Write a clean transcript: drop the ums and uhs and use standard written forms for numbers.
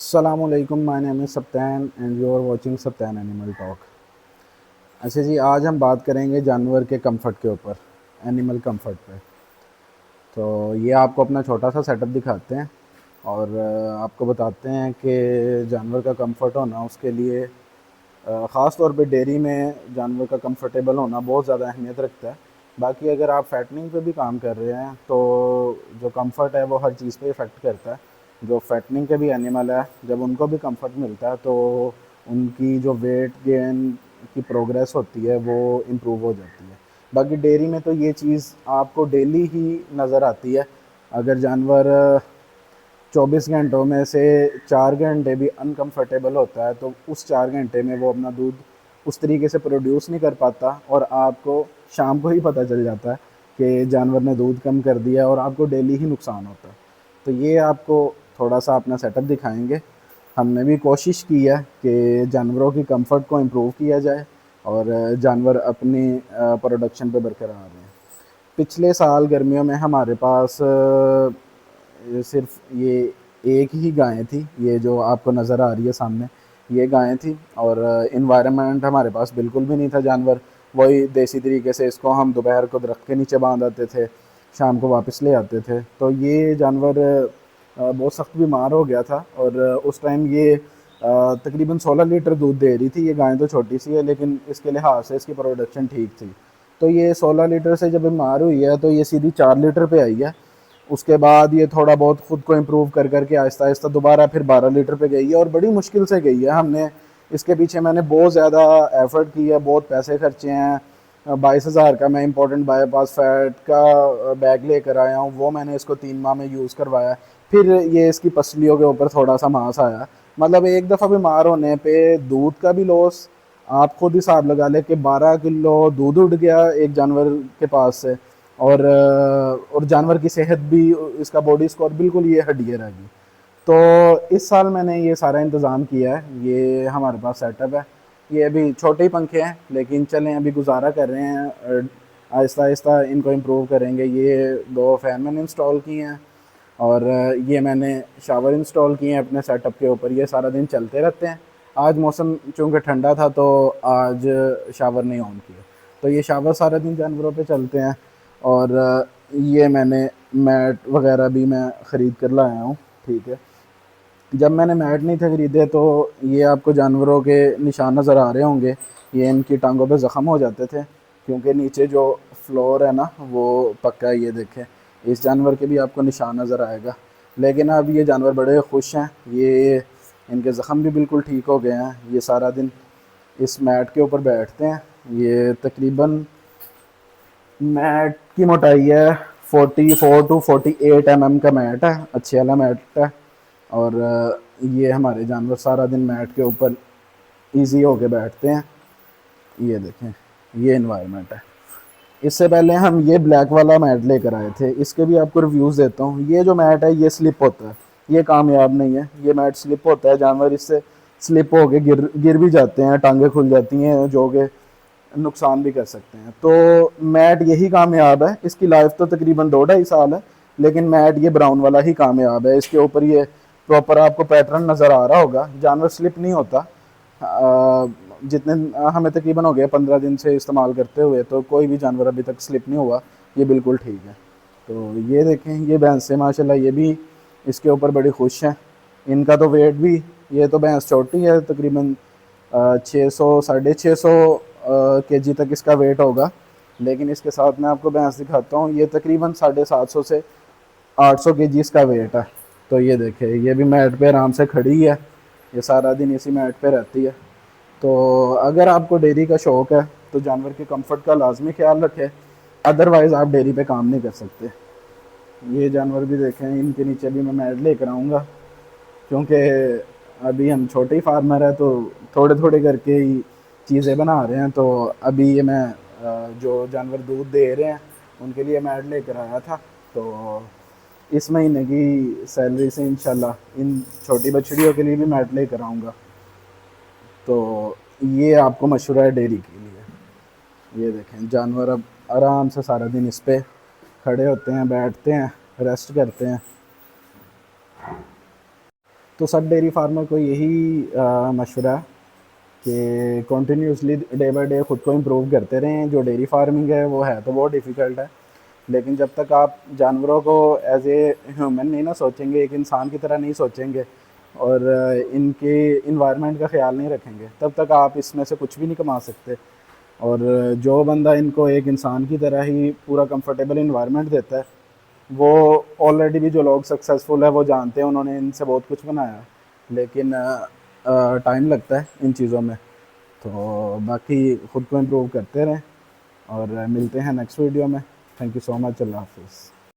अस्सलामुअलैकुम, my name is Saptan and you are watching Saptan animal talk. अच्छा जी, आज हम बात करेंगे जानवर के कंफर्ट के ऊपर, एनिमल कंफर्ट पे। तो ये आपको अपना छोटा सा सेटअप दिखाते हैं और आपको बताते हैं कि जानवर का कंफर्ट होना उसके लिए ख़ास तौर पे डेयरी में जानवर का कंफर्टेबल होना बहुत ज़्यादा अहमियत रखता है। बाकी अगर आप फैटनिंग पे भी काम कर रहे हैं तो जो कंफर्ट है वो हर चीज़ पे इफ़ेक्ट करता है। जो फैटनिंग के भी एनिमल है, जब उनको भी कंफर्ट मिलता है तो उनकी जो वेट गेन की प्रोग्रेस होती है वो इम्प्रूव हो जाती है। बाकी डेयरी में तो ये चीज़ आपको डेली ही नज़र आती है। अगर जानवर 24 घंटों में से 4 घंटे भी अनकंफर्टेबल होता है तो उस 4 घंटे में वो अपना दूध उस तरीके से प्रोड्यूस नहीं कर पाता और आपको शाम को ही पता चल जाता है कि जानवर ने दूध कम कर दिया और आपको डेली ही नुकसान होता है। तो ये आपको थोड़ा सा अपना सेटअप दिखाएंगे। हमने भी कोशिश की है कि जानवरों की कंफर्ट को इम्प्रूव किया जाए और जानवर अपनी प्रोडक्शन पे बरकरार रहें। पिछले साल गर्मियों में हमारे पास सिर्फ ये एक ही गाय थी, ये जो आपको नज़र आ रही है सामने, ये गाय थी। और इन्वायरमेंट हमारे पास बिल्कुल भी नहीं था। जानवर वही देसी तरीके से इसको हम दोपहर को दरख्त के नीचे बांध आते थे, शाम को वापस ले आते थे। तो ये जानवर बहुत सख्त बीमार हो गया था और उस टाइम ये तकरीबन 16 लीटर दूध दे रही थी। ये गाय तो छोटी सी है लेकिन इसके लिहाज से इसकी प्रोडक्शन ठीक थी। तो ये 16 लीटर से जब बीमार हुई है तो ये सीधी 4 लीटर पे आई है। उसके बाद ये थोड़ा बहुत ख़ुद को इम्प्रूव कर करके आहिस्ता आहिस्ता दोबारा फिर 12 लीटर पे गई है और बड़ी मुश्किल से गई है। हमने इसके पीछे मैंने बहुत ज़्यादा एफर्ट किया, बहुत पैसे खर्चे हैं। 22,000 का मैं इम्पोर्टेंट बाईपास फैट का बैग लेकर आया हूँ, वो मैंने इसको 3 माह में यूज़ करवाया। फिर ये इसकी पसलियों के ऊपर थोड़ा सा मांस आया। मतलब एक दफ़ा बीमार होने पे दूध का भी लॉस, आप खुद हिसाब लगा ले कि 12 किलो दूध उड़ गया एक जानवर के पास से। और जानवर की सेहत भी, इसका बॉडी स्कोर बिल्कुल ये हड्डियाँ रह गई। तो इस साल मैंने ये सारा इंतज़ाम किया है। ये हमारे पास सेटअप है। ये अभी छोटे ही पंखे हैं लेकिन चलें, अभी गुजारा कर रहे हैं, आहिस्ता आहिस्ता इनको इम्प्रूव करेंगे। ये 2 फ़ैन मैंने इंस्टॉल किए हैं और ये मैंने शावर इंस्टॉल किए हैं अपने सेटअप के ऊपर। ये सारा दिन चलते रहते हैं। आज मौसम चूँकि ठंडा था तो आज शावर नहीं ऑन किया, तो ये शावर सारा दिन जानवरों पे चलते हैं। और ये मैंने मैट वगैरह भी मैं ख़रीद कर लाया हूँ। ठीक है, जब मैंने मैट नहीं थे ख़रीदे तो ये आपको जानवरों के निशान नज़र आ रहे होंगे। ये इनकी टांगों पे ज़ख़म हो जाते थे क्योंकि नीचे जो फ्लोर है ना वो पक्का है। ये देखें, इस जानवर के भी आपको निशान नज़र आएगा। लेकिन अब ये जानवर बड़े खुश हैं, ये इनके ज़ख़म भी बिल्कुल ठीक हो गए हैं। ये सारा दिन इस मैट के ऊपर बैठते हैं। ये तकरीबन मैट की मोटाई है 44 टू 48 mm का मैट है, अच्छे वाला मैट है। और ये हमारे जानवर सारा दिन मैट के ऊपर इजी होके बैठते हैं। ये देखें, ये इन्वायरमेंट है। इससे पहले हम ये ब्लैक वाला मैट लेकर आए थे, इसके भी आपको रिव्यूज़ देता हूँ। ये जो मैट है ये स्लिप होता है, ये कामयाब नहीं है। ये मैट स्लिप होता है, जानवर इससे स्लिप हो के गिर गिर भी जाते हैं, टांगें खुल जाती हैं, जो कि नुकसान भी कर सकते हैं। तो मैट यही कामयाब है। इसकी लाइफ तो तकरीबन 2-2.5 साल है लेकिन मैट ये ब्राउन वाला ही कामयाब है। इसके ऊपर ये प्रॉपर आपको पैटर्न नज़र आ रहा होगा, जानवर स्लिप नहीं होता। जितने हमें तकरीबन हो गया 15 दिन से इस्तेमाल करते हुए, तो कोई भी जानवर अभी तक स्लिप नहीं हुआ। ये बिल्कुल ठीक है। तो ये देखें, ये भैंस है माशाल्लाह, ये भी इसके ऊपर बड़ी खुश हैं। इनका तो वेट भी, ये तो भैंस छोटी है, तकरीबन 600 650 केजी तक इसका वेट होगा। लेकिन इसके साथ मैं आपको भैंस दिखाता हूँ, ये तकरीबन 750 से 800 केजी इसका वेट है। तो ये देखें, ये भी मैट पे आराम से खड़ी है, ये सारा दिन इसी मैट पे रहती है। तो अगर आपको डेयरी का शौक़ है तो जानवर के कंफर्ट का लाजमी ख्याल रखें, अदरवाइज़ आप डेयरी पे काम नहीं कर सकते। ये जानवर भी देखें, इनके नीचे भी मैं मैट लेकर आऊँगा क्योंकि अभी हम छोटे ही फार्मर हैं तो थोड़े थोड़े करके ही चीज़ें बना रहे हैं। तो अभी ये मैं जो जानवर दूध दे रहे हैं उनके लिए मैट लेकर आया था। तो इस महीने की सैलरी से इंशाल्लाह इन छोटी बछड़ियों के लिए भी मैट लेकर आऊँगा। तो ये आपको मशवरा है डेयरी के लिए। ये देखें, जानवर अब आराम से सारा दिन इस पे खड़े होते हैं, बैठते हैं, रेस्ट करते हैं। तो सब डेयरी फार्मर को यही मशवरा है कि कंटिन्यूसली डे बाय डे ख़ुद को इम्प्रूव करते रहें। जो डेयरी फार्मिंग है वो है तो बहुत डिफ़िकल्ट है, लेकिन जब तक आप जानवरों को एज ए ह्यूमन नहीं ना सोचेंगे, एक इंसान की तरह नहीं सोचेंगे और इनके इन्वायरमेंट का ख्याल नहीं रखेंगे, तब तक आप इसमें से कुछ भी नहीं कमा सकते। और जो बंदा इनको एक इंसान की तरह ही पूरा कंफर्टेबल इन्वायरमेंट देता है, वो ऑलरेडी भी जो लोग सक्सेसफुल है वो जानते हैं उन्होंने इनसे बहुत कुछ बनाया है, लेकिन टाइम लगता है इन चीज़ों में। तो बाकी ख़ुद को इम्प्रूव करते रहें और मिलते हैं नेक्स्ट वीडियो में। Thank you so much. अल्लाह हाफ़िज़।